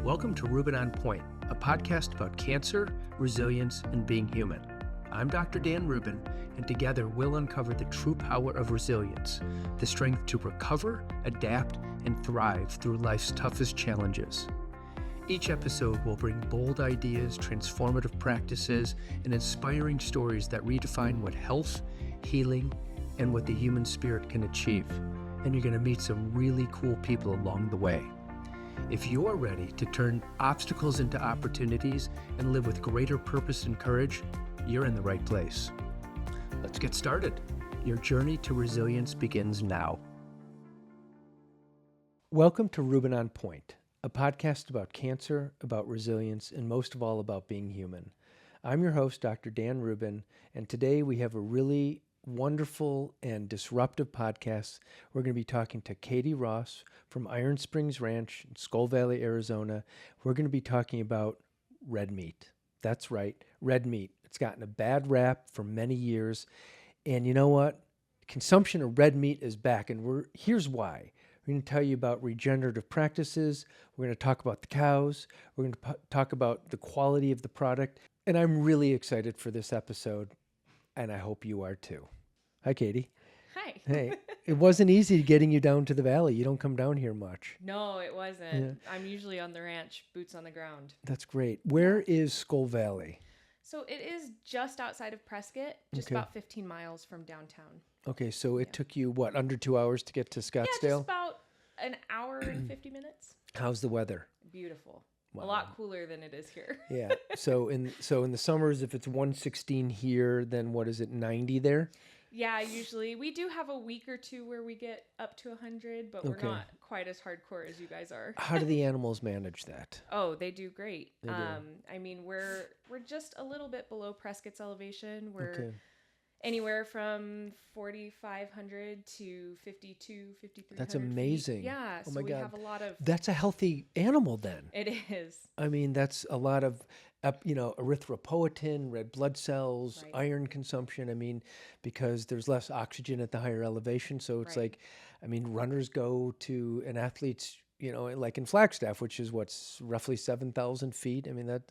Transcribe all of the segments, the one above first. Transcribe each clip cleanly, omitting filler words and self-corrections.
Welcome to Rubin On Point, a podcast about cancer, resilience, and being human. I'm Dr. Dan Rubin, and together we'll uncover the true power of resilience, the strength to recover, adapt, and thrive through life's toughest challenges. Each episode will bring bold ideas, transformative practices, and inspiring stories that redefine what health, healing, and what the human spirit can achieve. And you're going to meet some really cool people along the way. If you're ready to turn obstacles into opportunities and live with greater purpose and courage, you're in the right place. Let's get started. Your journey to resilience begins now. Welcome to Rubin On Point, a podcast about cancer, about resilience, and most of all about being human. I'm your host, Dr. Dan Rubin, and today we have a really wonderful and disruptive podcast. We're going to be talking to Katie Ross from Iron Springs Ranch in Skull Valley, Arizona. We're going to be talking about red meat. That's right, red meat. It's gotten a bad rap for many years. And you know what? Consumption of red meat is back, and here's why. We're going to tell you about regenerative practices. We're going to talk about the cows. We're going to talk about the quality of the product. And I'm really excited for this episode, and I hope you are too. Hi, Katie. Hi. Hey, it wasn't easy getting you down to the valley. You don't come down here much. No, it wasn't. Yeah. I'm usually on the ranch, boots on the ground. That's great. Where is Skull Valley? So it is just outside of Prescott, just about 15 miles from downtown. Okay, so it took you, what, under 2 hours to get to Scottsdale? Yeah, just about an hour and 50 minutes. How's the weather? Beautiful. Wow. A lot cooler than it is here. Yeah. So in the summers, if it's 116 here, then what is it, 90 there? Yeah, usually. We do have a week or two where we get up to 100, but we're not quite as hardcore as you guys are. How do the animals manage that? Oh, they do great. They do. I mean, we're just a little bit below Prescott's elevation. We're anywhere from 4,500 to 5,300. That's amazing. Feet. Yeah, oh so my we God. have a lot of... That's a healthy animal then. It is. I mean, that's a lot of, erythropoietin, red blood cells, iron consumption. I mean, because there's less oxygen at the higher elevation. So it's runners go to an athlete's, like in Flagstaff, which is what's roughly 7,000 feet. I mean, that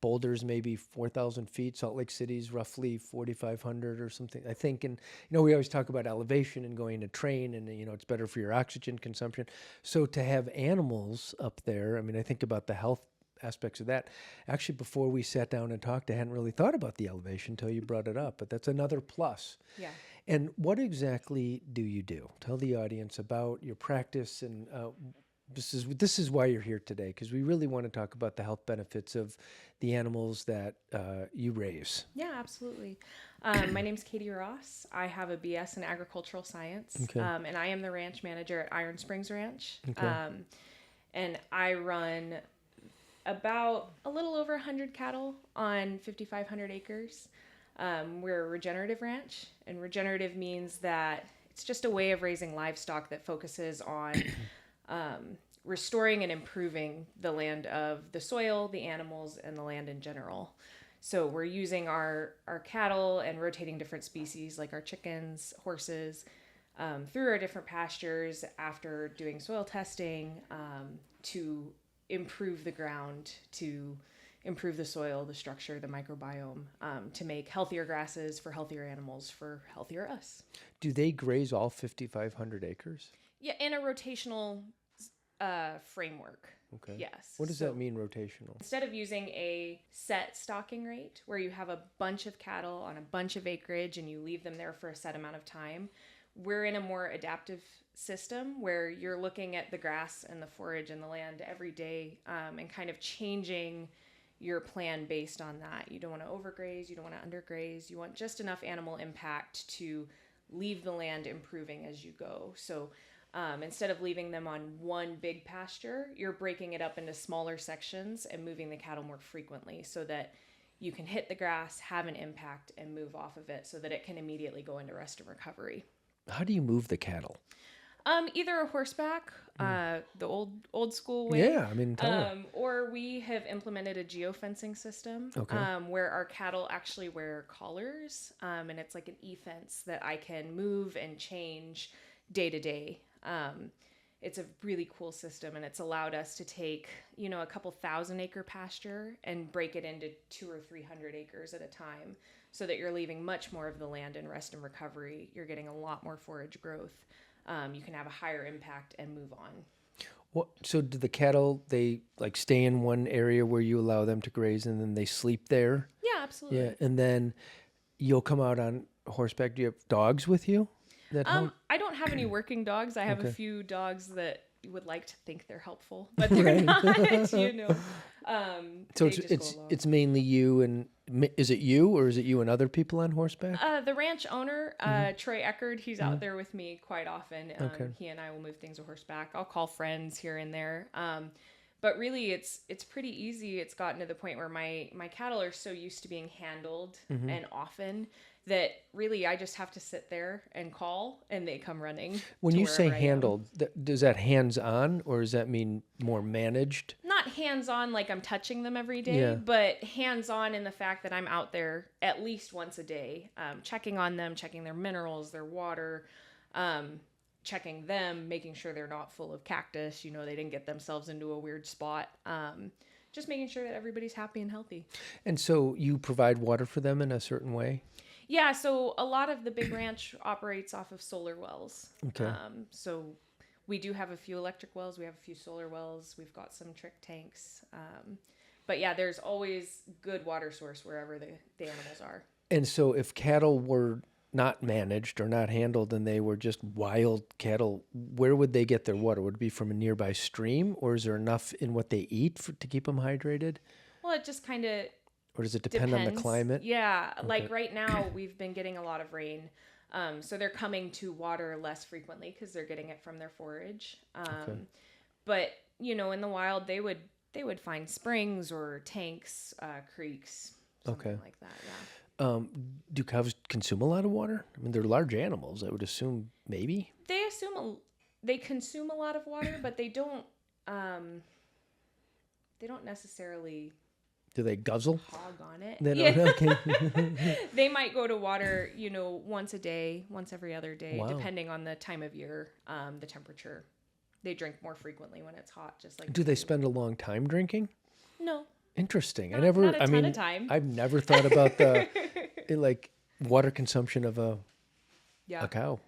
Boulder's maybe 4,000 feet. Salt Lake City's roughly 4,500 or something, I think. And, we always talk about elevation and going to train and, it's better for your oxygen consumption. So to have animals up there, I mean, I think about the health aspects of that. Actually, before we sat down and talked, I hadn't really thought about the elevation until you brought it up, but that's another plus. Yeah. And what exactly do you do? Tell the audience about your practice and this is why you're here today, because we really want to talk about the health benefits of the animals that you raise. Yeah, absolutely. My name's Katie Ross. I have a BS in agricultural science, and I am the ranch manager at Iron Springs Ranch. And I run about a little over 100 cattle on 5,500 acres. We're a regenerative ranch, and regenerative means that it's just a way of raising livestock that focuses on restoring and improving the land of the soil, the animals, and the land in general. So we're using our cattle and rotating different species like our chickens, horses, through our different pastures after doing soil testing to improve the ground, to improve the soil, the structure, the microbiome, to make healthier grasses for healthier animals, for healthier us. Do they graze all 5,500 acres? Yeah, in a rotational framework. Okay. Yes. What does that mean, rotational? Instead of using a set stocking rate where you have a bunch of cattle on a bunch of acreage and you leave them there for a set amount of time, we're in a more adaptive system where you're looking at the grass and the forage and the land every day and kind of changing your plan based on that. You don't want to overgraze, you don't want to undergraze, you want just enough animal impact to leave the land improving as you go. So instead of leaving them on one big pasture, you're breaking it up into smaller sections and moving the cattle more frequently so that you can hit the grass, have an impact, and move off of it so that it can immediately go into rest and recovery. How do you move the cattle? Either a horseback, the old school way. Yeah, I mean, or we have implemented a geofencing system where our cattle actually wear collars, and it's like an e-fence that I can move and change day to day. it's a really cool system, and it's allowed us to take, a couple 1,000-acre pasture and break it into 200 or 300 acres at a time, so that you're leaving much more of the land in rest and recovery. You're getting a lot more forage growth. You can have a higher impact and move on. What, so do the cattle, they like stay in one area where you allow them to graze and then they sleep there? Yeah, absolutely. Yeah. And then you'll come out on horseback. Do you have dogs with you that help? I don't have any working dogs. I have Okay. a few dogs that would like to think they're helpful, but they're not, So they just go along. it's mainly you, and is it you or is it you and other people on horseback? The ranch owner, Troy Eckerd, he's out there with me quite often. Okay. He and I will move things to horseback. I'll call friends here and there. But really, it's pretty easy. It's gotten to the point where my cattle are so used to being handled and often that really I just have to sit there and call, and they come running. When to you say wherever I am. handled, does that hands-on or does that mean more managed? Not hands-on like I'm touching them every day, Yeah. but hands-on in the fact that I'm out there at least once a day, checking on them, checking their minerals, their water, checking them, making sure they're not full of cactus, they didn't get themselves into a weird spot. Just making sure that everybody's happy and healthy. And so you provide water for them in a certain way? Yeah, so a lot of the big ranch operates off of solar wells. Okay. So we do have a few electric wells. We have a few solar wells. We've got some trick tanks. But yeah, there's always good water source wherever the animals are. And so if cattle were not managed or not handled and they were just wild cattle, where would they get their water? Would it be from a nearby stream, or is there enough in what they eat to keep them hydrated? Well, it just kind of Or does it depend on the climate? Yeah, like right now we've been getting a lot of rain. So they're coming to water less frequently because they're getting it from their forage. But, in the wild they would find springs or tanks, creeks, something like that, yeah. Do cows consume a lot of water? I mean, they're large animals, I would assume, maybe? They consume a lot of water, but they don't necessarily Do they guzzle? hog on it. They don't, okay. They might go to water, once a day, once every other day, Wow. depending on the time of year, the temperature. They drink more frequently when it's hot, just like Do they spend a long time drinking? No. Interesting. Not a ton of time. I've never thought about the like water consumption of a cow.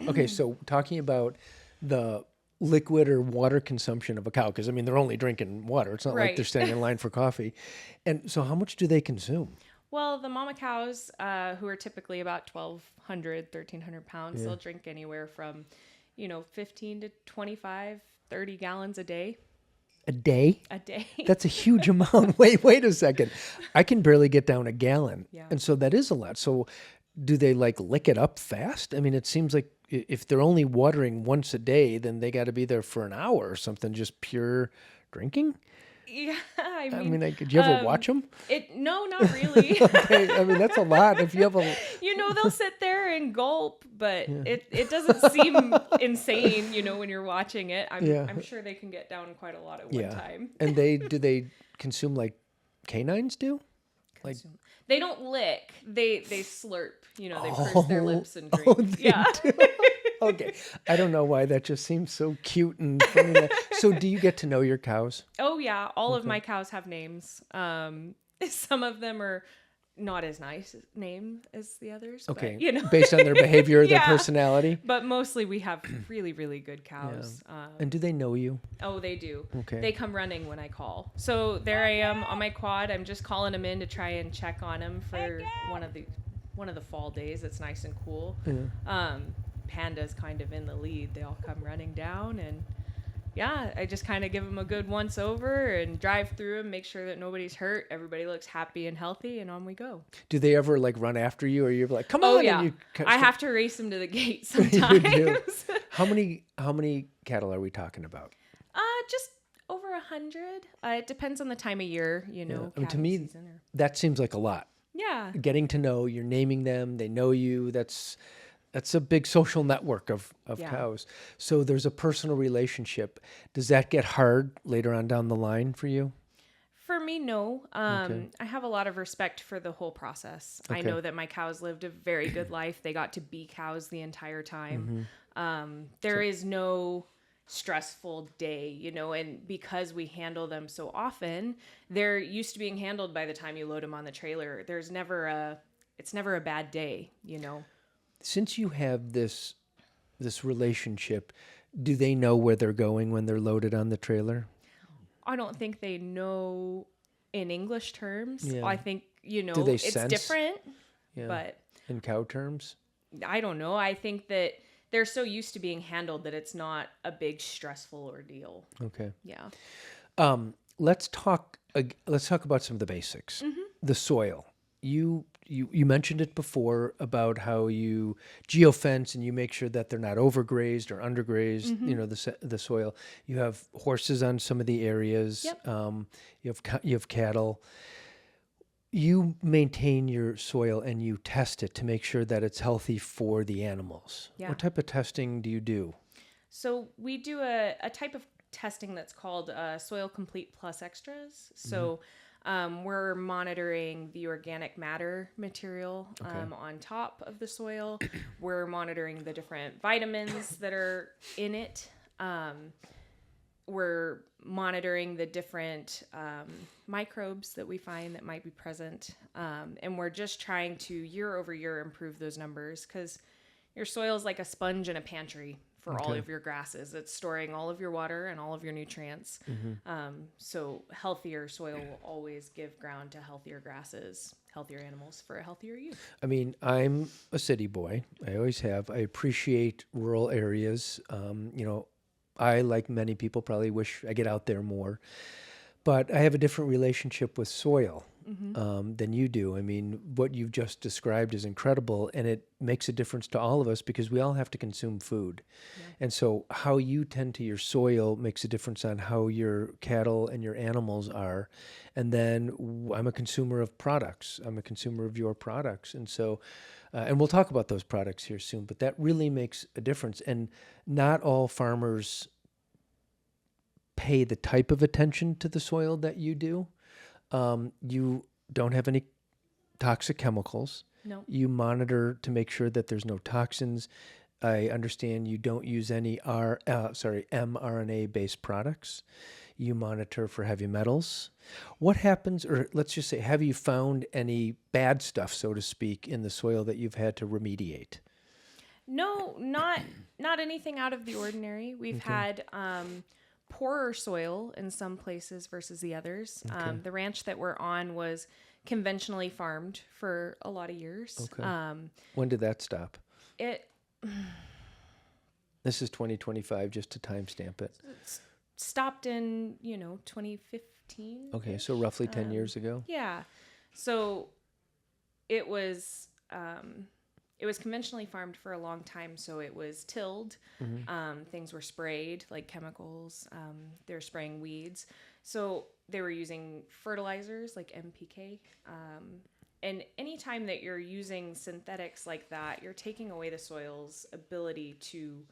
Okay, so talking about the liquid or water consumption of a cow, because I mean they're only drinking water. It's not like they're standing in line for coffee. And so how much do they consume? Well, the mama cows, who are typically about 1,200, 1,300 pounds, they'll drink anywhere from, 15 to 25, 30 gallons a day. A day? A day. That's a huge amount. Wait a second. I can barely get down a gallon. Yeah. And so that is a lot. So do they like lick it up fast? I mean, it seems like if they're only watering once a day, then they got to be there for an hour or something, just pure drinking. Yeah, I mean, like, did you ever watch them? No, not really. Okay, I mean, that's a lot. If you have a, They'll sit there and gulp, but it doesn't seem insane, when you're watching it. I'm sure they can get down quite a lot at one time. And do they consume like canines do? Like they don't lick. They slurp. They purse their lips and drink. They do? Okay. I don't know why that just seems so cute and funny. So do you get to know your cows? Oh yeah, all of my cows have names. Some of them are not as nice name as the others. Okay. But, based on their behavior or their personality. But mostly we have really, really good cows. Yeah. And do they know you? Oh, they do. Okay. They come running when I call. So there I am on my quad. I'm just calling them in to try and check on them for one of the fall days. It's nice and cool. Yeah. Panda's kind of in the lead. They all come running down, and I just kind of give them a good once over and drive through them, make sure that nobody's hurt, everybody looks happy and healthy, and on we go. Do they ever like run after you, or you're like, come on? Oh yeah, and I have to race them to the gate sometimes. You do. How many cattle are we talking about? Just over 100. It depends on the time of year, I mean, to me, that seems like a lot. Yeah. Getting to know, you're naming them, they know you. That's a big social network of cows. So there's a personal relationship. Does that get hard later on down the line for you? For me, no. I have a lot of respect for the whole process. Okay. I know that my cows lived a very good life. They got to be cows the entire time. There is no stressful day, and because we handle them so often, they're used to being handled by the time you load them on the trailer. It's never a bad day. Since you have this relationship, do they know where they're going when they're loaded on the trailer? I don't think they know in English terms. Yeah. I think, Do they it's sense? different, Yeah. but In cow terms? I don't know. I think that they're so used to being handled that it's not a big stressful ordeal. Okay. Yeah. Let's talk about some of the basics. The soil. You mentioned it before about how you geofence and you make sure that they're not overgrazed or undergrazed. The soil. You have horses on some of the areas. Yep. You have cattle. You maintain your soil and you test it to make sure that it's healthy for the animals. Yeah. What type of testing do you do? So we do a type of testing that's called Soil Complete Plus Extras. So we're monitoring the organic matter material on top of the soil. We're monitoring the different vitamins that are in it. We're monitoring the different microbes that we find that might be present. And we're just trying to year over year improve those numbers, because your soil is like a sponge in a pantry for all of your grasses. It's storing all of your water and all of your nutrients. So healthier soil will always give ground to healthier grasses, healthier animals for a healthier you. I mean, I'm a city boy. I always have. I appreciate rural areas. I, like many people, probably wish I get out there more. But I have a different relationship with soil than you do. I mean, what you've just described is incredible, and it makes a difference to all of us because we all have to consume food. Yeah. And so how you tend to your soil makes a difference on how your cattle and your animals are. And then I'm a consumer of products. I'm a consumer of your products. And so, and we'll talk about those products here soon, but that really makes a difference. And not all farmers pay the type of attention to the soil that you do. You don't have any toxic chemicals. No. You monitor to make sure that there's no toxins. I understand you don't use any mRNA-based products. You monitor for heavy metals. What happens, or let's just say, have you found any bad stuff, so to speak, in the soil that you've had to remediate? No, not anything out of the ordinary. We've had poorer soil in some places versus the others. Okay. The ranch that we're on was conventionally farmed for a lot of years. Okay. When did that stop? This is 2025, just to timestamp it. Stopped in, 2015. Okay, so roughly 10 years ago? Yeah. So it was conventionally farmed for a long time, so it was tilled. Things were sprayed, like chemicals. They were spraying weeds. So they were using fertilizers like NPK. And anytime that you're using synthetics like that, you're taking away the soil's ability to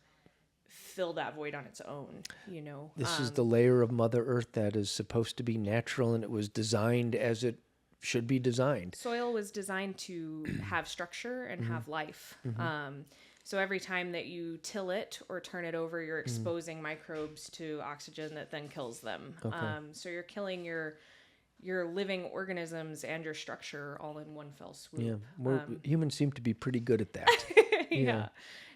fill that void on its own, This is the layer of Mother Earth that is supposed to be natural, and it was designed as it should be designed. Soil was designed to have structure and have life. So every time that you till it or turn it over, you're exposing microbes to oxygen that then kills them. Okay. So you're killing your living organisms and your structure all in one fell swoop. Yeah, humans seem to be pretty good at that. Yeah.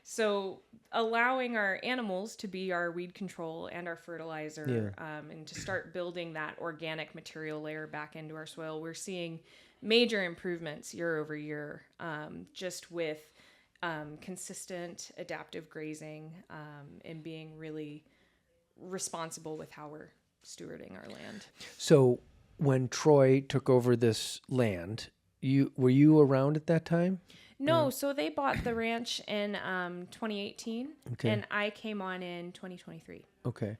So allowing our animals to be our weed control and our fertilizer, and to start building that organic material layer back into our soil, we're seeing major improvements year over year, just with consistent adaptive grazing, and being really responsible with how we're stewarding our land. So when Troy took over this land, were you around at that time? No, so they bought the ranch in 2018, and I came on in 2023. Okay.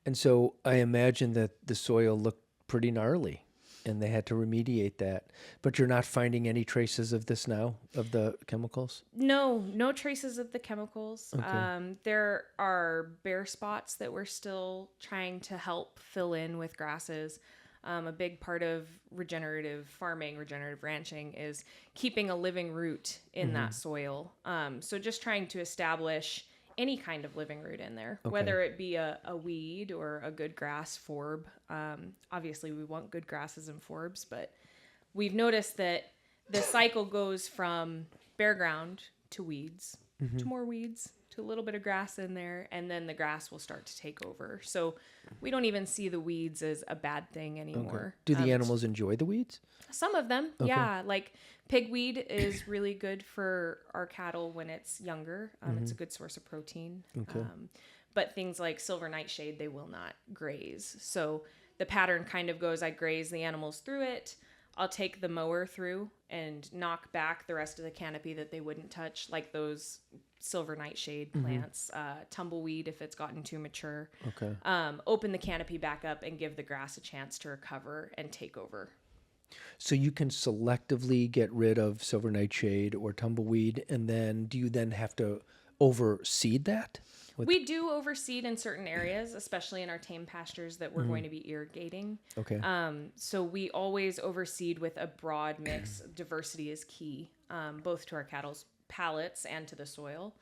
And so I imagine that the soil looked pretty gnarly, and they had to remediate that. But you're not finding any traces of this now, of the chemicals? No traces of the chemicals. Okay. There are bare spots that we're still trying to help fill in with grasses. A big part of regenerative farming, regenerative ranching, is keeping a living root in that soil. So just trying to establish any kind of living root in there, whether it be a weed or a good grass forb. Obviously, we want good grasses and forbs, but we've noticed that the cycle goes from bare ground to weeds, to more weeds, to a little bit of grass in there, and then the grass will start to take over. So we don't even see the weeds as a bad thing anymore. Do the animals enjoy the weeds? Some of them, yeah. Like pigweed is really good for our cattle when it's younger. It's a good source of protein. But things like silver nightshade, they will not graze. So the pattern kind of goes, I graze the animals through it. I'll take the mower through and knock back the rest of the canopy that they wouldn't touch, like those silver nightshade plants, tumbleweed if it's gotten too mature. Open the canopy back up and give the grass a chance to recover and take over. So you can selectively get rid of silver nightshade or tumbleweed, and then do you then have to overseed that? We do overseed in certain areas, especially in our tame pastures that we're going to be irrigating. So we always overseed with a broad mix. Diversity is key, both to our cattle's palates and to the soil.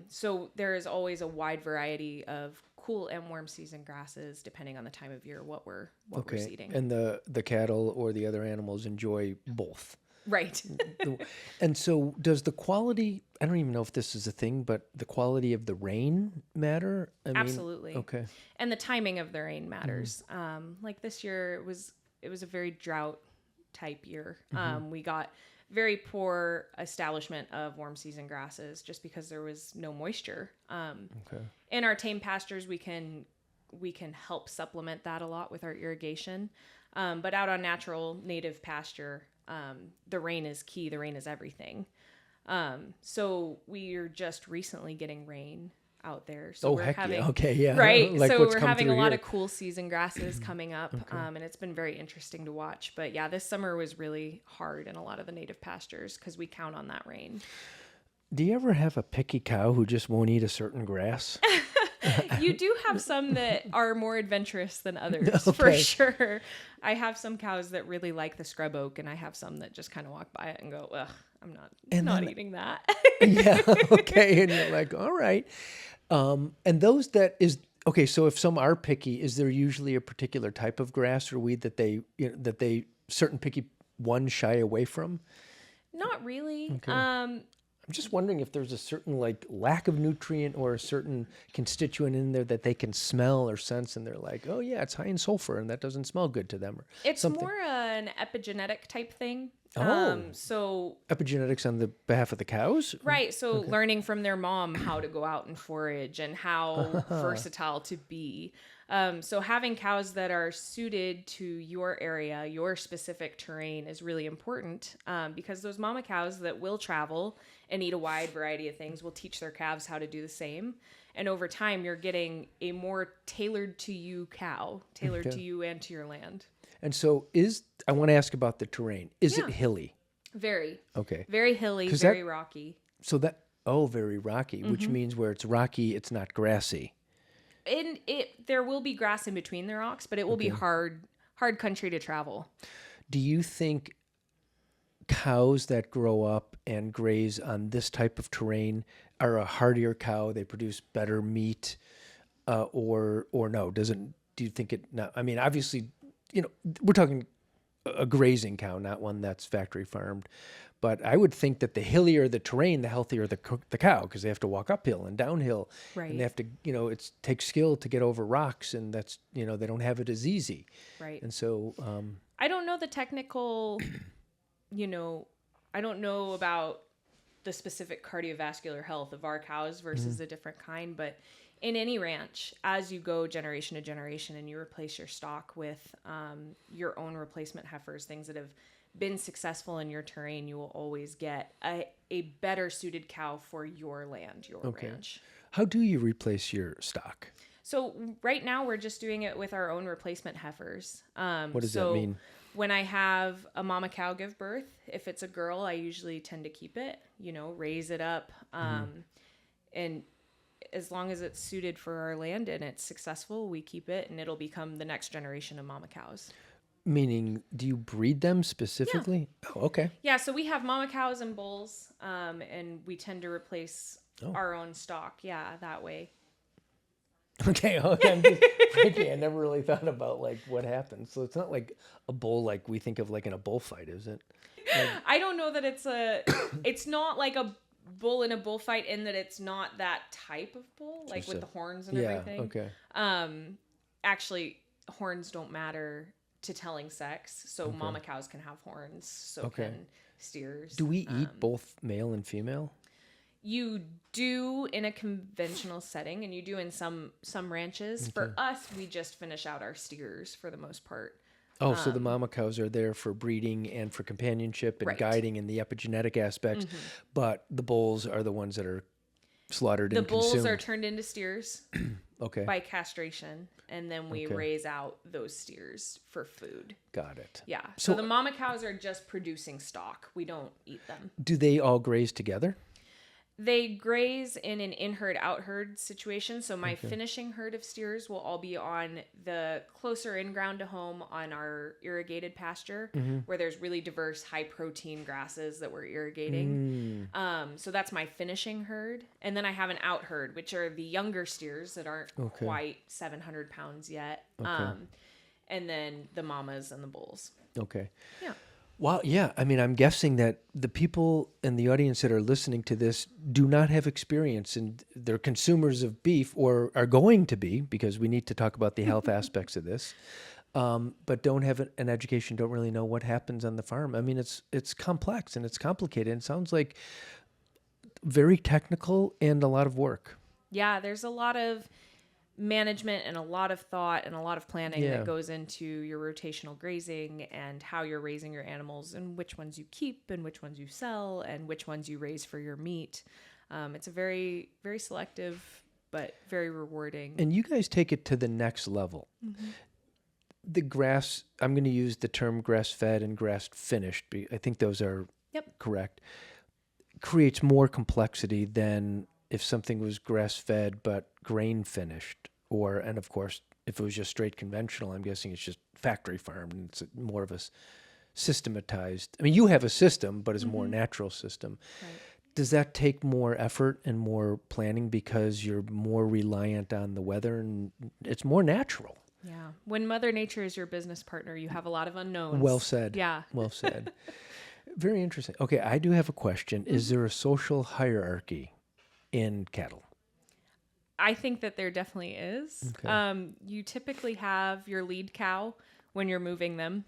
So there is always a wide variety of cool and warm season grasses, depending on the time of year, what we're seeding. And the cattle or the other animals enjoy both. Right. And so does the quality, I don't even know if this is a thing, but the quality of the rain matter? Absolutely. Okay. And the timing of the rain matters. Like this year, it was a very drought type year. We got very poor establishment of warm season grasses just because there was no moisture. In our tame pastures, we can help supplement that a lot with our irrigation. But out on natural native pasture, the rain is key. The rain is everything. So we are just recently getting rain out there. So we're having, right. Like so we're having a lot here. of cool season grasses coming up. And it's been very interesting to watch, but yeah, this summer was really hard in a lot of the native pastures because we count on that rain. Do you ever have a picky cow who just won't eat a certain grass? You do have some that are more adventurous than others, for sure. I have some cows that really like the scrub oak, and I have some that just kind of walk by it and go, ugh, I'm not eating that. And you're like, all right. And those that is, okay, so if some are picky, is there usually a particular type of grass or weed that they certain picky ones shy away from? Not really. Okay. I'm just wondering if there's a certain lack of nutrient or a certain constituent in there that they can smell or sense, and they're like, oh yeah, it's high in sulfur, and that doesn't smell good to them. Or it's something. More an epigenetic type thing. So epigenetics on the behalf of the cows? Right. So learning from their mom how to go out and forage and how versatile to be. So having cows that are suited to your area, your specific terrain is really important because those mama cows that will travel and eat a wide variety of things will teach their calves how to do the same. And over time, you're getting a more tailored to you cow, tailored to you and to your land. And so I want to ask about the terrain. Is it hilly? Very. Okay. Very hilly, very rocky. So very rocky, which means where it's rocky, it's not grassy. There will be grass in between the rocks, but it will be hard country to travel. Do you think cows that grow up and graze on this type of terrain are a hardier cow? They produce better meat, or no? Do you think it? No. I mean, obviously, we're talking a grazing cow, not one that's factory farmed. But I would think that the hillier the terrain, the healthier the cow, because they have to walk uphill and downhill, right? And they have to, it takes skill to get over rocks, and that's, they don't have it as easy, right? And so, I don't know the technical, I don't know about the specific cardiovascular health of our cows versus a different kind, but in any ranch, as you go generation to generation and you replace your stock with your own replacement heifers, things that have been successful in your terrain, you will always get a better suited cow for your land, your ranch. How do you replace your stock? So right now we're just doing it with our own replacement heifers. What does that mean? When I have a mama cow give birth, if it's a girl, I usually tend to keep it, raise it up. And as long as it's suited for our land and it's successful, we keep it and it'll become the next generation of mama cows. Meaning, do you breed them specifically? Yeah. Oh, okay. Yeah, so we have mama cows and bulls, and we tend to replace our own stock. Yeah, that way. Okay, I'm just thinking, I never really thought about like what happens. So it's not like a bull like we think of like in a bullfight, is it? Like, I don't know that it's not like a bull in a bullfight in that it's not that type of bull, like with the horns and everything. Okay. Actually, horns don't matter to telling sex, so mama cows can have horns, so can steers. Do we eat both male and female? You do in a conventional setting, and you do in some ranches. For us, we just finish out our steers for the most part. Oh, so the mama cows are there for breeding and for companionship and guiding in the epigenetic aspects, but the bulls are the ones that are slaughtered and consumed. The bulls are turned into steers by castration, and then we raise out those steers for food. Got it. Yeah. So the mama cows are just producing stock. We don't eat them. Do they all graze together? They graze in an in-herd, out-herd situation. So my finishing herd of steers will all be on the closer in-ground to home on our irrigated pasture, where there's really diverse, high-protein grasses that we're irrigating. So that's my finishing herd. And then I have an out-herd, which are the younger steers that aren't quite 700 pounds yet. And then the mamas and the bulls. Okay. Yeah. Well, yeah. I mean, I'm guessing that the people in the audience that are listening to this do not have experience, and they're consumers of beef or are going to be, because we need to talk about the health aspects of this, but don't have an education, don't really know what happens on the farm. I mean, it's complex and it's complicated. And it sounds like very technical and a lot of work. Yeah, there's a lot of management and a lot of thought and a lot of planning that goes into your rotational grazing and how you're raising your animals and which ones you keep and which ones you sell and which ones you raise for your meat. It's a very, very selective, but very rewarding. And you guys take it to the next level. The grass, I'm going to use the term grass-fed and grass-finished. I think those are correct. Creates more complexity than if something was grass-fed but grain-finished, and of course, if it was just straight conventional, I'm guessing it's just factory farmed, and it's more of a systematized. I mean, you have a system, but it's a more natural system. Right. Does that take more effort and more planning because you're more reliant on the weather and it's more natural? Yeah. When Mother Nature is your business partner, you have a lot of unknowns. Well said. Yeah. Well said. Very interesting. Okay, I do have a question. Is there a social hierarchy in cattle? I think that there definitely is. Okay. You typically have your lead cow when you're moving them,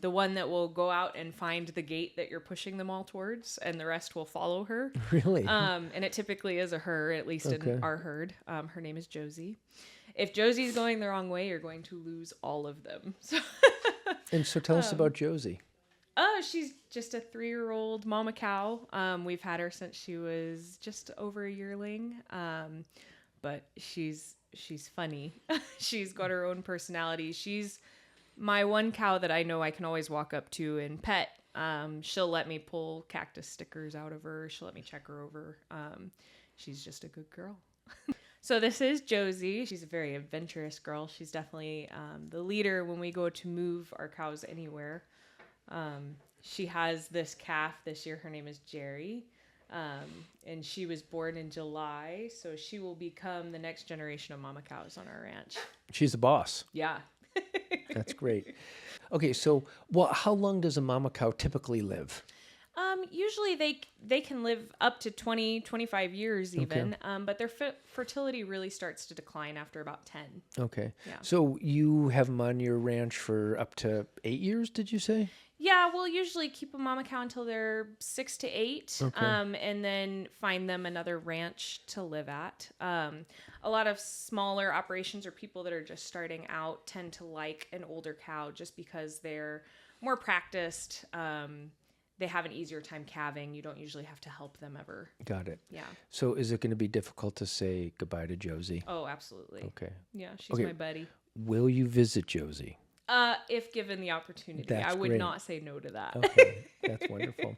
the one that will go out and find the gate that you're pushing them all towards, and the rest will follow her. Really? And it typically is a her, at least in our herd. Her name is Josie. If Josie's going the wrong way, you're going to lose all of them. And so tell us about Josie. Oh, she's just a 3-year-old mama cow. We've had her since she was just over a yearling. But she's funny. She's got her own personality. She's my one cow that I know I can always walk up to and pet. She'll let me pull cactus stickers out of her. She'll let me check her over. She's just a good girl. So this is Josie. She's a very adventurous girl. She's definitely the leader when we go to move our cows anywhere. She has this calf this year. Her name is Jerry. And she was born in July, so she will become the next generation of mama cows on our ranch. She's the boss. Yeah. That's great. Okay, so how long does a mama cow typically live? Usually they can live up to 20, 25 years even, but their fertility really starts to decline after about 10. Okay. Yeah. So you have them on your ranch for up to 8 years, did you say? Yeah, we'll usually keep a mama cow until they're 6 to 8, and then find them another ranch to live at. A lot of smaller operations or people that are just starting out tend to like an older cow just because they're more practiced. They have an easier time calving. You don't usually have to help them ever. Got it. Yeah. So is it going to be difficult to say goodbye to Josie? Oh, absolutely. Okay. Yeah, she's my buddy. Will you visit Josie? If given the opportunity. That's I would great. not say no to that. Okay, that's wonderful.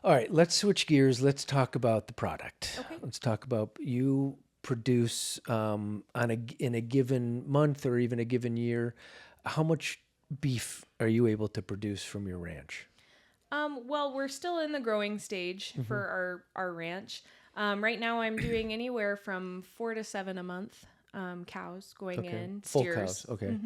All right, let's switch gears. Let's talk about the product. Okay. Let's talk about you produce in a given month or even a given year. How much beef are you able to produce from your ranch? Well, we're still in the growing stage for our ranch. Right now I'm doing anywhere from 4 to 7 a month, cows going in, Full steers. cows. Okay.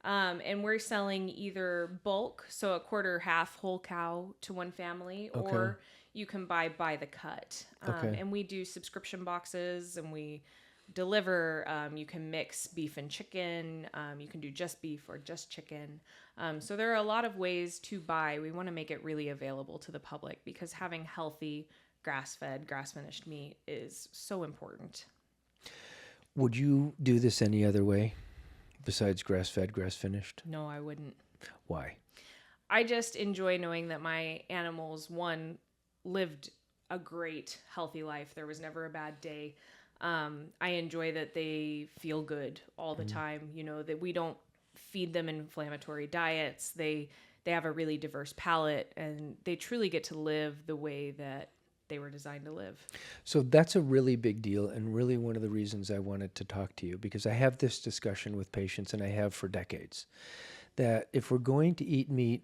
And we're selling either bulk, so a quarter, half whole cow to one family, or you can buy by the cut. And we do subscription boxes, and we deliver. You can mix beef and chicken. You can do just beef or just chicken. So there are a lot of ways to buy. We want to make it really available to the public because having healthy, grass-fed, grass-finished meat is so important. Would you do this any other way besides grass-fed, grass-finished? No, I wouldn't. Why? I just enjoy knowing that my animals, one, lived a great, healthy life. There was never a bad day. I enjoy that they feel good all the time. You know, that we don't feed them inflammatory diets. They have a really diverse palate, and they truly get to live the way that they were designed to live. So that's a really big deal, and really one of the reasons I wanted to talk to you, because I have this discussion with patients, and I have for decades, that if we're going to eat meat,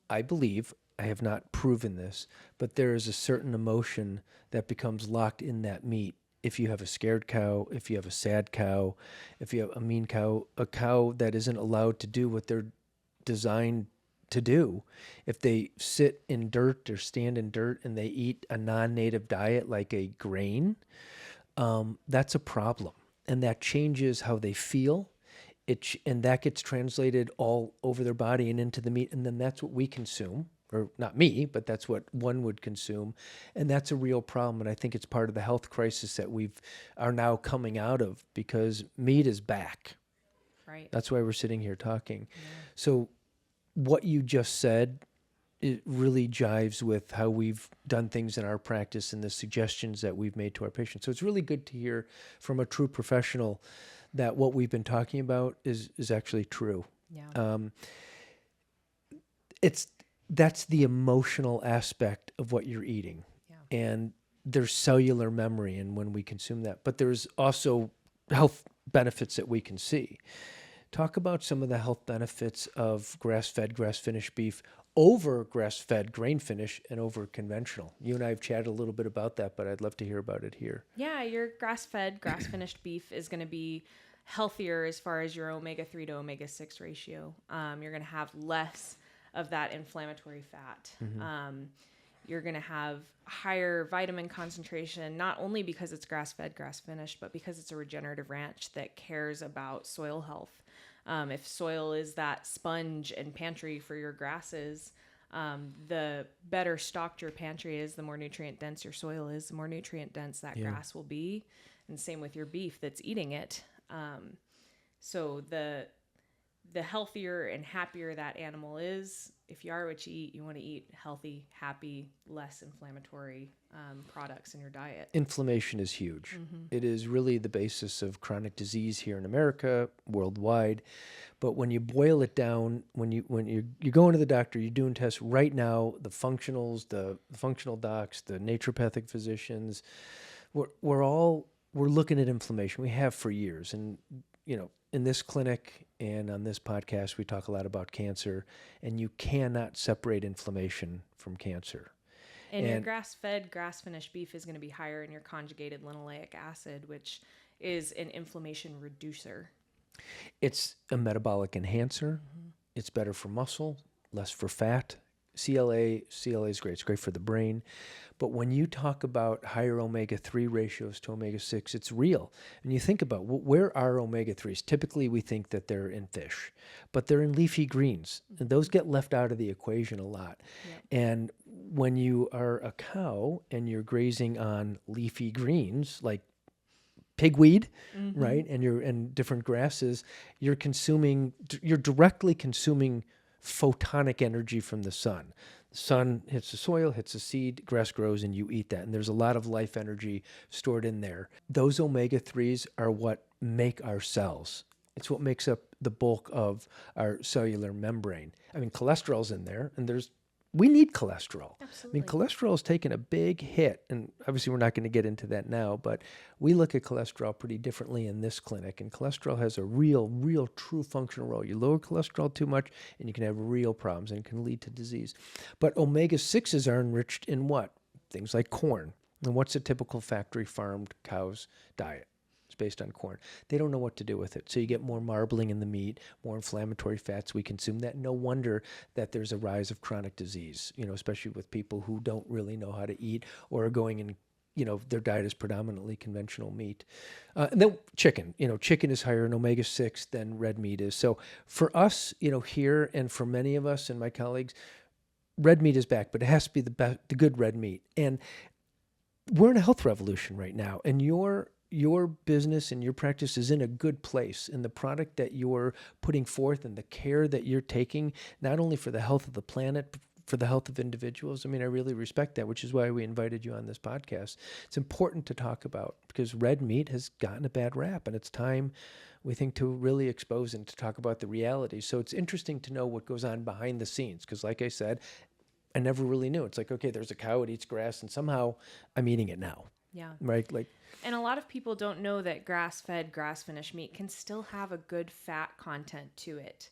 I believe, I have not proven this, but there is a certain emotion that becomes locked in that meat. If you have a scared cow, if you have a sad cow, if you have a mean cow, a cow that isn't allowed to do what they're designed to do, if they sit in dirt or stand in dirt and they eat a non-native diet like a grain, that's a problem. And that changes how they feel. And that gets translated all over their body and into the meat. And then that's what we consume. Or not me, but that's what one would consume. And that's a real problem. And I think it's part of the health crisis that are now coming out of, because meat is back. Right. That's why we're sitting here talking. Yeah. So what you just said, it really jives with how we've done things in our practice and the suggestions that we've made to our patients. So it's really good to hear from a true professional that what we've been talking about is actually true. Yeah. That's the emotional aspect of what you're eating. Yeah. And there's cellular memory and when we consume that, but there's also health benefits that we can see. Talk about some of the health benefits of grass-fed, grass-finished beef over grass-fed, grain-finished, and over conventional. You and I have chatted a little bit about that, but I'd love to hear about it here. Yeah, your grass-fed, grass-finished beef is going to be healthier as far as your omega-3 to omega-6 ratio. You're going to have less of that inflammatory fat. Mm-hmm. You're going to have higher vitamin concentration, not only because it's grass-fed, grass-finished, but because it's a regenerative ranch that cares about soil health. If soil is that sponge and pantry for your grasses, the better stocked your pantry is, the more nutrient dense your soil is, the more nutrient dense that grass will be. And same with your beef that's eating it. So the healthier and happier that animal is, if you are what you eat, you want to eat healthy, happy, less inflammatory products in your diet. Inflammation is huge. Mm-hmm. It is really the basis of chronic disease here in America, worldwide. But when you boil it down, when you're going to the doctor, you're doing tests right now, the functionals, the functional docs, the naturopathic physicians, we're looking at inflammation. We have for years. And, in this clinic and on this podcast, we talk a lot about cancer, and you cannot separate inflammation from cancer. And your grass-fed, grass-finished beef is going to be higher in your conjugated linoleic acid, which is an inflammation reducer. It's a metabolic enhancer. Mm-hmm. It's better for muscle, less for fat. CLA is great. It's great for the brain. But when you talk about higher omega-3 ratios to omega-6, it's real. And you think about where are omega-3s? Typically, we think that they're in fish, but they're in leafy greens. And those get left out of the equation a lot. Yep. And when you are a cow and you're grazing on leafy greens, like pigweed, mm-hmm. right, and different grasses, you're directly consuming photonic energy from the sun. The sun hits the soil, hits the seed, grass grows, and you eat that. And there's a lot of life energy stored in there. Those omega-3s are what make our cells. It's what makes up the bulk of our cellular membrane. I mean, cholesterol's in there, and we need cholesterol. Absolutely. I mean, cholesterol is taking a big hit, and obviously we're not going to get into that now, but we look at cholesterol pretty differently in this clinic, and cholesterol has a real, true functional role. You lower cholesterol too much, and you can have real problems, and it can lead to disease. But omega-6s are enriched in what? Things like corn, And what's a typical factory farmed cow's diet? It's based on corn. They don't know what to do with it. So you get more marbling in the meat, more inflammatory fats. We consume that. No wonder that there's a rise of chronic disease, especially with people who don't really know how to eat or are going in, their diet is predominantly conventional meat. And then chicken, chicken is higher in omega-6 than red meat is. So for us, here and for many of us and my colleagues, red meat is back, but it has to be the good red meat. And we're in a health revolution right now, and your business and your practice is in a good place, and the product that you're putting forth and the care that you're taking, not only for the health of the planet, but for the health of individuals. I mean, I really respect that, which is why we invited you on this podcast. It's important to talk about because red meat has gotten a bad rap, and it's time, we think, to really expose and to talk about the reality. So it's interesting to know what goes on behind the scenes because, like I said, I never really knew. It's like, okay, there's a cow, it eats grass, and somehow I'm eating it now. Yeah. Right? And a lot of people don't know that grass-fed, grass-finished meat can still have a good fat content to it.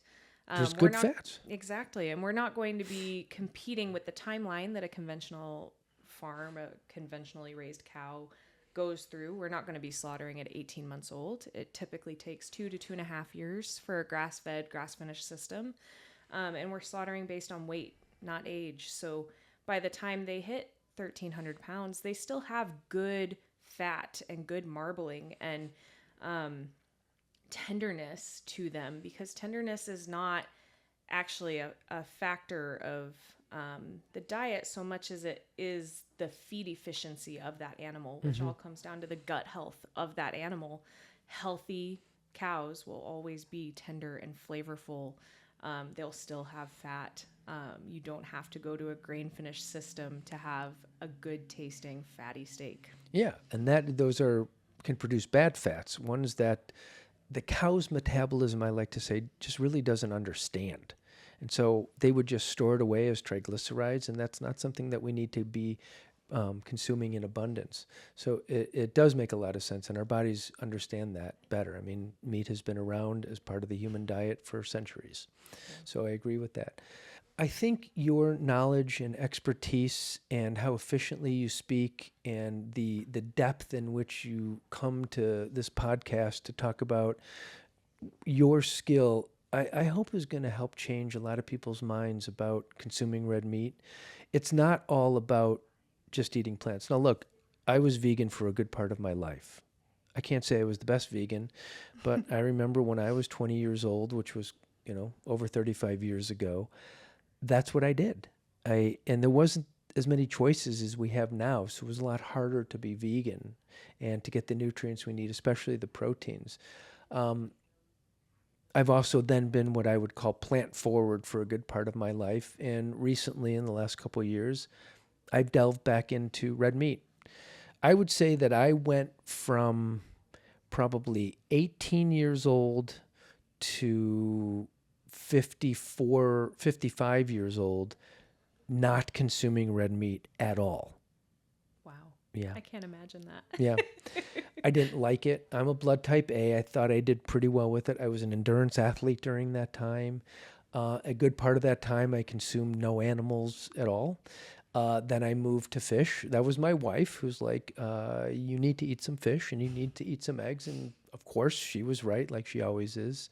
There's good fats. Exactly. And we're not going to be competing with the timeline that a conventional farm, a conventionally raised cow goes through. We're not going to be slaughtering at 18 months old. It typically takes 2 to 2.5 years for a grass-fed, grass-finished system. And we're slaughtering based on weight, not age. So by the time they hit 1,300 pounds, they still have good fat and good marbling and tenderness to them, because tenderness is not actually a factor of the diet so much as it is the feed efficiency of that animal, which all comes down to the gut health of that animal. Healthy cows will always be tender and flavorful. They'll still have fat. You don't have to go to a grain finished system to have a good tasting fatty steak. Yeah, and those can produce bad fats. Ones that the cow's metabolism, I like to say, just really doesn't understand. And so they would just store it away as triglycerides, and that's not something that we need to be consuming in abundance. So it does make a lot of sense, and our bodies understand that better. I mean, meat has been around as part of the human diet for centuries. So I agree with that. I think your knowledge and expertise and how efficiently you speak and the depth in which you come to this podcast to talk about your skill, I hope is going to help change a lot of people's minds about consuming red meat. It's not all about just eating plants. Now, look, I was vegan for a good part of my life. I can't say I was the best vegan, but I remember when I was 20 years old, which was, over 35 years ago, that's what I did. And there wasn't as many choices as we have now, so it was a lot harder to be vegan and to get the nutrients we need, especially the proteins. I've also then been what I would call plant forward for a good part of my life, and recently, in the last couple of years, I've delved back into red meat. I would say that I went from probably 18 years old to 54, 55 years old, not consuming red meat at all. Wow. Yeah. I can't imagine that. Yeah. I didn't like it. I'm a blood type A. I thought I did pretty well with it. I was an endurance athlete during that time. A good part of that time, I consumed no animals at all. Then I moved to fish. That was my wife who's like, you need to eat some fish and you need to eat some eggs. And of course, she was right, like she always is.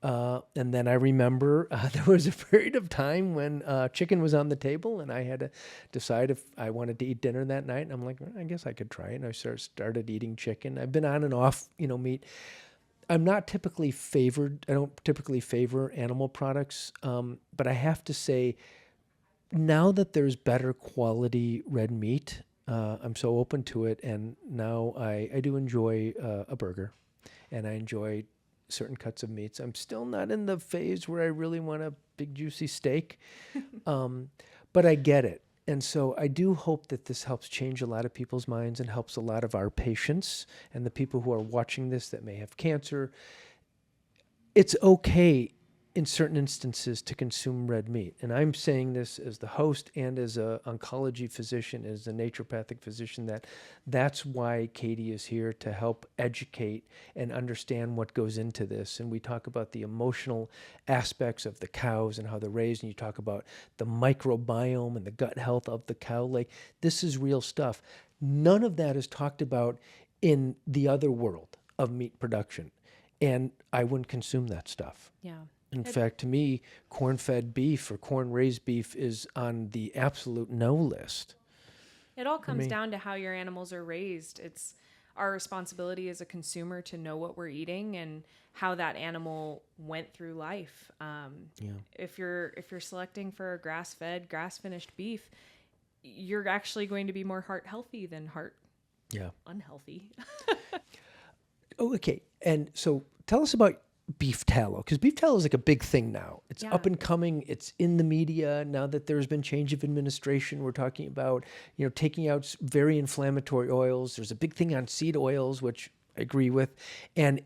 And then I remember there was a period of time when chicken was on the table and I had to decide if I wanted to eat dinner that night. And I'm like, well, I guess I could try it. And I started eating chicken. I've been on and off, meat. I'm not typically favored. I don't typically favor animal products. But I have to say, now that there's better quality red meat, I'm so open to it. And now I do enjoy a burger, and I enjoy certain cuts of meats. I'm still not in the phase where I really want a big juicy steak, but I get it. And so I do hope that this helps change a lot of people's minds and helps a lot of our patients and the people who are watching this that may have cancer. It's okay in certain instances to consume red meat. And I'm saying this as the host and as an oncology physician, as a naturopathic physician, that's why Katie is here to help educate and understand what goes into this. And we talk about the emotional aspects of the cows and how they're raised, and you talk about the microbiome and the gut health of the cow. Like, this is real stuff. None of that is talked about in the other world of meat production. And I wouldn't consume that stuff. Yeah. In fact, to me, corn-fed beef or corn-raised beef is on the absolute no list. It all comes down to how your animals are raised. It's our responsibility as a consumer to know what we're eating and how that animal went through life. If you're selecting for a grass-fed, grass-finished beef, you're actually going to be more heart healthy than heart unhealthy. Oh, okay. And so tell us about beef tallow, because beef tallow is like a big thing now. It's up and coming. It's in the media now that there's been change of administration. We're talking about, taking out very inflammatory oils. There's a big thing on seed oils, which I agree with, and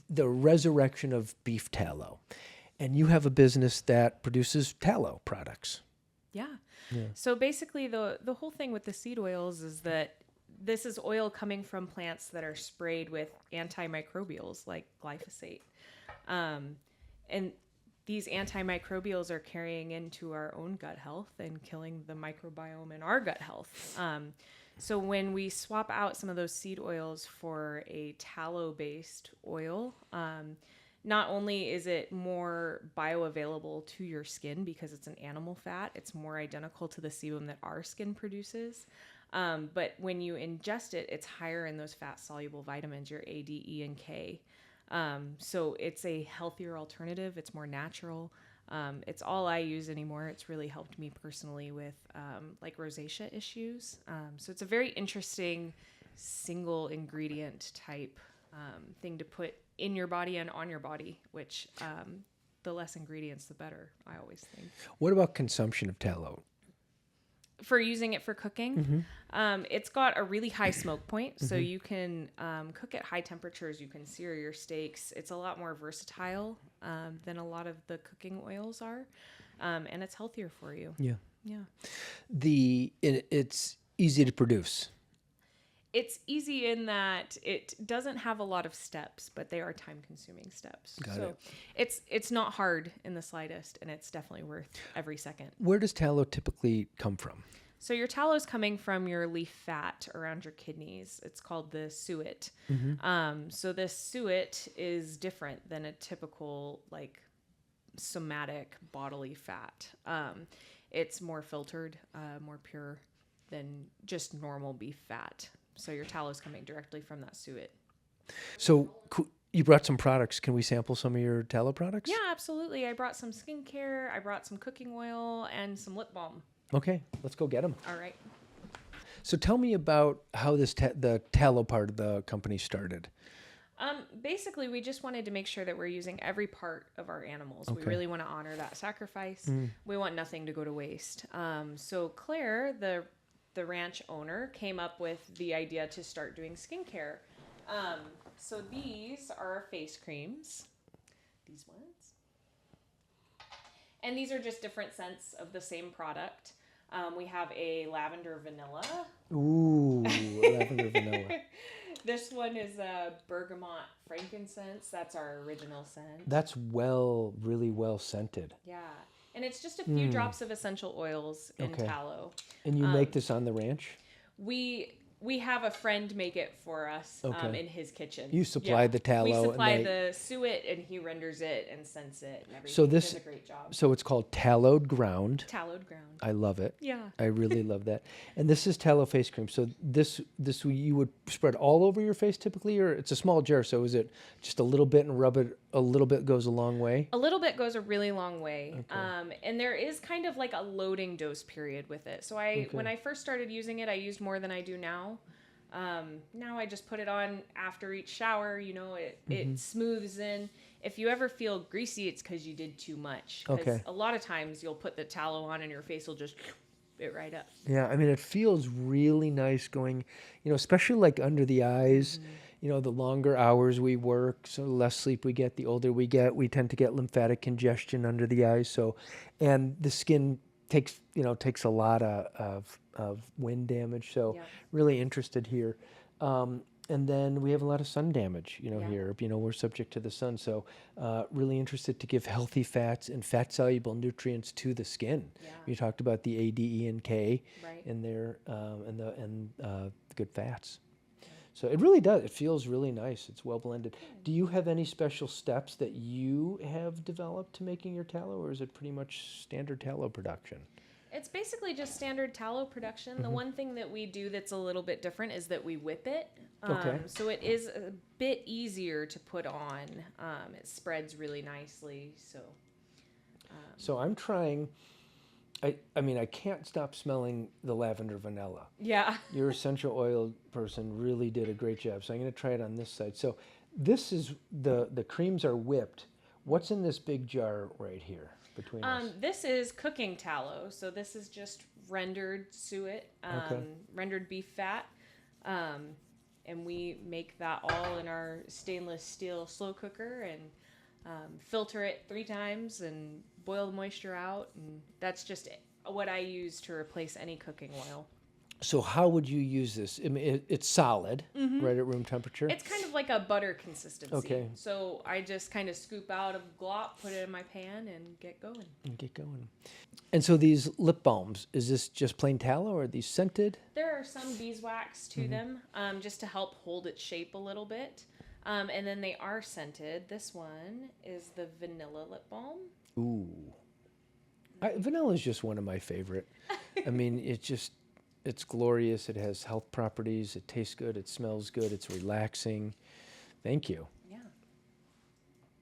the resurrection of beef tallow. And you have a business that produces tallow products. Yeah. So basically the whole thing with the seed oils is that this is oil coming from plants that are sprayed with antimicrobials like glyphosate. And these antimicrobials are carrying into our own gut health and killing the microbiome in our gut health. So when we swap out some of those seed oils for a tallow-based oil, not only is it more bioavailable to your skin because it's an animal fat, it's more identical to the sebum that our skin produces. But when you ingest it, it's higher in those fat-soluble vitamins, your A, D, E, and K. So it's a healthier alternative. It's more natural. It's all I use anymore. It's really helped me personally with like rosacea issues. So it's a very interesting single ingredient type thing to put in your body and on your body, which the less ingredients, the better, I always think. What about consumption of tallow? For using it for cooking, it's got a really high smoke point, so you can cook at high temperatures. You can sear your steaks. It's a lot more versatile than a lot of the cooking oils are, and it's healthier for you. Yeah. It's easy to produce. It's easy in that it doesn't have a lot of steps, but they are time-consuming steps. Got it. It's not hard in the slightest, and it's definitely worth every second. Where does tallow typically come from? So your tallow is coming from your leaf fat around your kidneys. It's called the suet. So this suet is different than a typical like somatic bodily fat. It's more filtered, more pure than just normal beef fat. So your tallow is coming directly from that suet. So you brought some products. Can we sample some of your tallow products? Yeah, absolutely. I brought some skincare. I brought some cooking oil and some lip balm. Okay, let's go get them. All right. So tell me about how the tallow part of the company started. Basically, we just wanted to make sure that we're using every part of our animals. Okay. We really want to honor that sacrifice. We want nothing to go to waste. So Claire, the ranch owner, came up with the idea to start doing skincare. So these are our face creams. These ones. And these are just different scents of the same product. We have a lavender vanilla. Ooh, lavender vanilla. This one is a bergamot frankincense. That's our original scent. That's really well scented. Yeah. And it's just a few drops of essential oils in tallow. And you make this on the ranch? We have a friend make it for us in his kitchen. You supply the tallow. We supply the suet, and he renders it and scents it and everything. So he does a great job. So it's called tallowed ground. Tallowed ground. I love it. Yeah. I really love that. And this is tallow face cream. So this you would spread all over your face typically, or it's a small jar. So is it just a little bit and rub it a little bit goes a long way? A little bit goes a really long way. Okay. And there is kind of like a loading dose period with it. So when I first started using it, I used more than I do now. Now I just put it on after each shower. It smooths in. If you ever feel greasy, it's because you did too much. Because a lot of times you'll put the tallow on and your face will just it right up. Yeah, I mean, it feels really nice going, especially like under the eyes. The longer hours we work, so the less sleep we get, the older we get, we tend to get lymphatic congestion under the eyes. So, and the skin takes a lot of wind damage. So really interested here. And then we have a lot of sun damage, Yeah. here. We're subject to the sun. So really interested to give healthy fats and fat-soluble nutrients to the skin. Yeah. You talked about the A, D, E, and K Right. in there, and good fats. So it really does. It feels really nice. It's well blended. Do you have any special steps that you have developed to making your tallow, or is it pretty much standard tallow production? It's basically just standard tallow production. Mm-hmm. The one thing that we do that's a little bit different is that we whip it. Okay. So it is a bit easier to put on. It spreads really nicely. So I'm trying. I mean, I can't stop smelling the lavender vanilla. Yeah. Your essential oil person really did a great job. So I'm going to try it on this side. So this is the creams are whipped. What's in this big jar right here between us? This is cooking tallow. So this is just rendered suet, rendered beef fat. And we make that all in our stainless steel slow cooker and filter it 3 times and boil the moisture out. And that's just what I use to replace any cooking oil. So how would you use this? I mean, it's solid, right at room temperature? It's kind of like a butter consistency. Okay. So I just kind of scoop out a glop, put it in my pan, and get going. And so these lip balms, is this just plain tallow, or are these scented? There are some beeswax to them, just to help hold its shape a little bit. And then they are scented. This one is the vanilla lip balm. Ooh. Vanilla is just one of my favorite. I mean, it's glorious. It has health properties. It tastes good. It smells good. It's relaxing. Thank you. Yeah.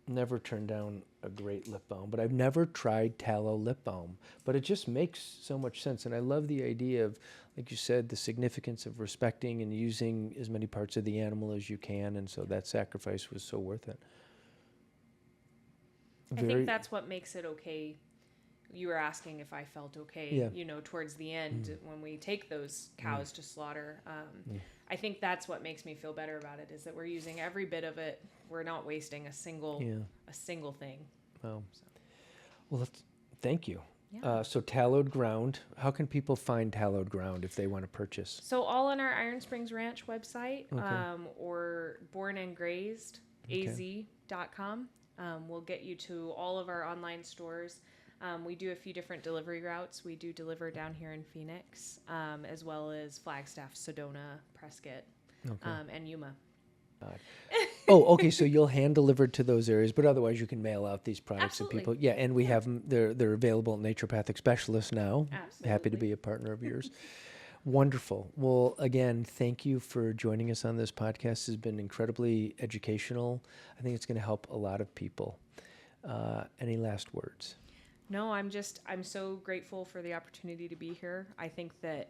Never turned down a great lip balm, but I've never tried tallow lip balm. But it just makes so much sense. And I love the idea of, like you said, the significance of respecting and using as many parts of the animal as you can. And so that sacrifice was so worth it. I think that's what makes it okay. You were asking if I felt okay, towards the end when we take those cows to slaughter. I think that's what makes me feel better about it, is that we're using every bit of it. We're not wasting a single thing. Wow. Well, thank you. Yeah. So tallowed ground, how can people find tallowed ground if they want to purchase? So all on our Iron Springs Ranch website, or bornandgrazed.az.com. We'll get you to all of our online stores. We do a few different delivery routes. We do deliver down here in Phoenix, as well as Flagstaff, Sedona, Prescott, and Yuma. Okay. So you'll hand deliver to those areas, but otherwise you can mail out these products to people. Yeah, and we have them. They're available at Naturopathic Specialists now. Absolutely. Happy to be a partner of yours. Wonderful. Well, again, thank you for joining us on this podcast. This has been incredibly educational. I think it's going to help a lot of people. Any last words? No, I'm so grateful for the opportunity to be here. I think that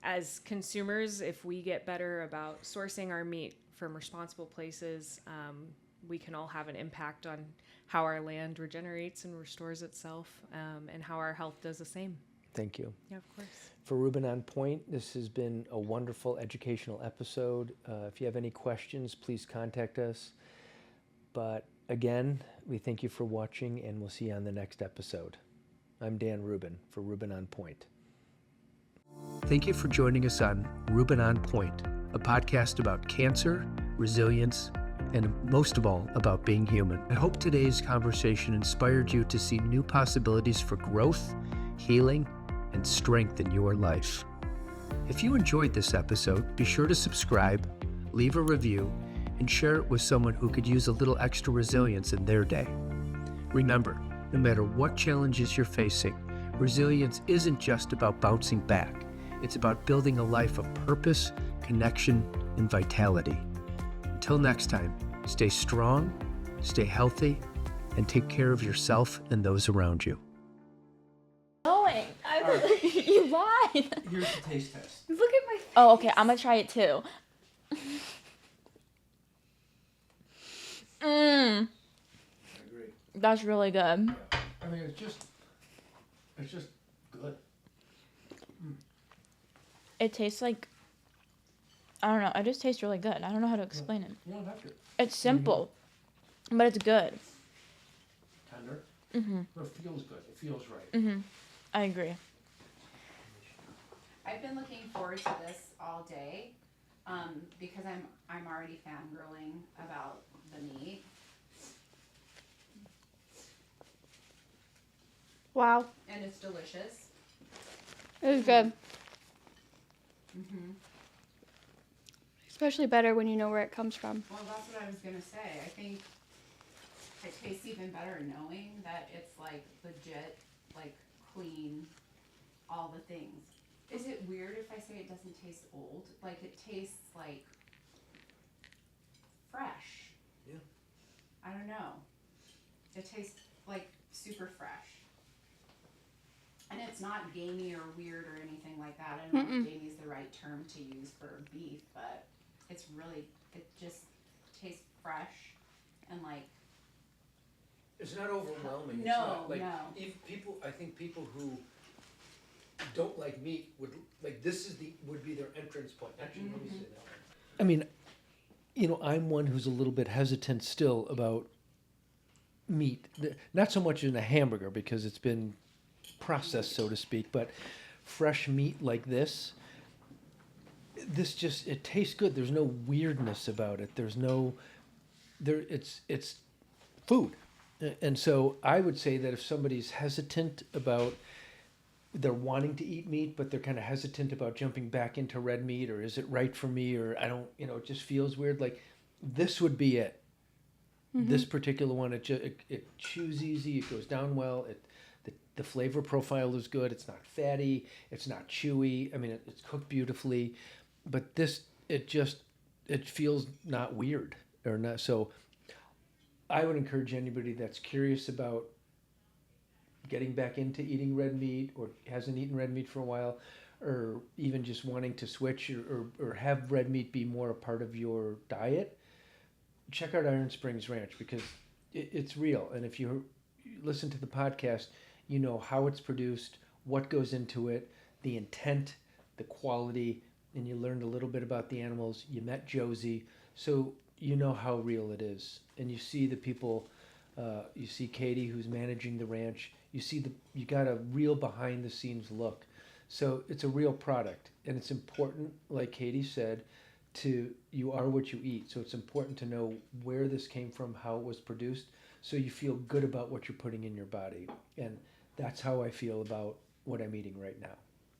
as consumers, if we get better about sourcing our meat from responsible places, we can all have an impact on how our land regenerates and restores itself, and how our health does the same. Thank you. Yeah, of course. For Rubin On Point, this has been a wonderful educational episode. If you have any questions, please contact us. But again, we thank you for watching, and we'll see you on the next episode. I'm Dan Rubin for Rubin On Point. Thank you for joining us on Rubin On Point, a podcast about cancer, resilience, and most of all, about being human. I hope today's conversation inspired you to see new possibilities for growth, healing, and strength in your life. If you enjoyed this episode, be sure to subscribe, leave a review, and share it with someone who could use a little extra resilience in their day. Remember, no matter what challenges you're facing, resilience isn't just about bouncing back. It's about building a life of purpose, connection, and vitality. Until next time, stay strong, stay healthy, and take care of yourself and those around you. You lied. Here's the taste test. Look at my face. Oh, okay. I'm gonna try it too. I agree. That's really good. Yeah. I mean, it's just good. It tastes like, I don't know. It just tastes really good. I don't know how to explain it. You don't have to. It's simple, but it's good. Tender. But it feels good. It feels right. I agree. I've been looking forward to this all day. because I'm already fangirling about the meat. Wow. And it's delicious. It was good. Mm-hmm. Especially better when you know where it comes from. Well, that's what I was gonna say. I think it tastes even better knowing that it's like legit, like clean, all the things. Is it weird if I say it doesn't taste old? Like it tastes like fresh. Yeah. I don't know. It tastes like super fresh. And it's not gamey or weird or anything like that. I don't know if gamey is the right term to use for beef, but it's really, it just tastes fresh and like. It's not overwhelming. No, it's not, like, no. Even people, I think people who don't like meat would, like, this is would be their entrance point. Actually, let me say that. I mean, I'm one who's a little bit hesitant still about meat. Not so much in a hamburger because it's been processed, so to speak, but fresh meat like this just, it tastes good. There's no weirdness about it. It's food. And so I would say that if somebody's hesitant about, they're wanting to eat meat, but they're kind of hesitant about jumping back into red meat, or is it right for me, or I don't, it just feels weird. Like, this would be it. This particular one, it chews easy, it goes down well, the flavor profile is good, it's not fatty, it's not chewy, I mean, it's cooked beautifully, but this, it feels not weird, or not. So I would encourage anybody that's curious about getting back into eating red meat, or hasn't eaten red meat for a while, or even just wanting to switch, or have red meat be more a part of your diet, check out Iron Springs Ranch, because it's real. And if you listen to the podcast, you know how it's produced, what goes into it, the intent, the quality, and you learned a little bit about the animals. You met Josie, so you know how real it is. And you see the people, you see Katie, who's managing the ranch. You got a real behind the scenes look. So it's a real product, and it's important, like Katie said, you are what you eat. So it's important to know where this came from, how it was produced, so you feel good about what you're putting in your body. And that's how I feel about what I'm eating right now.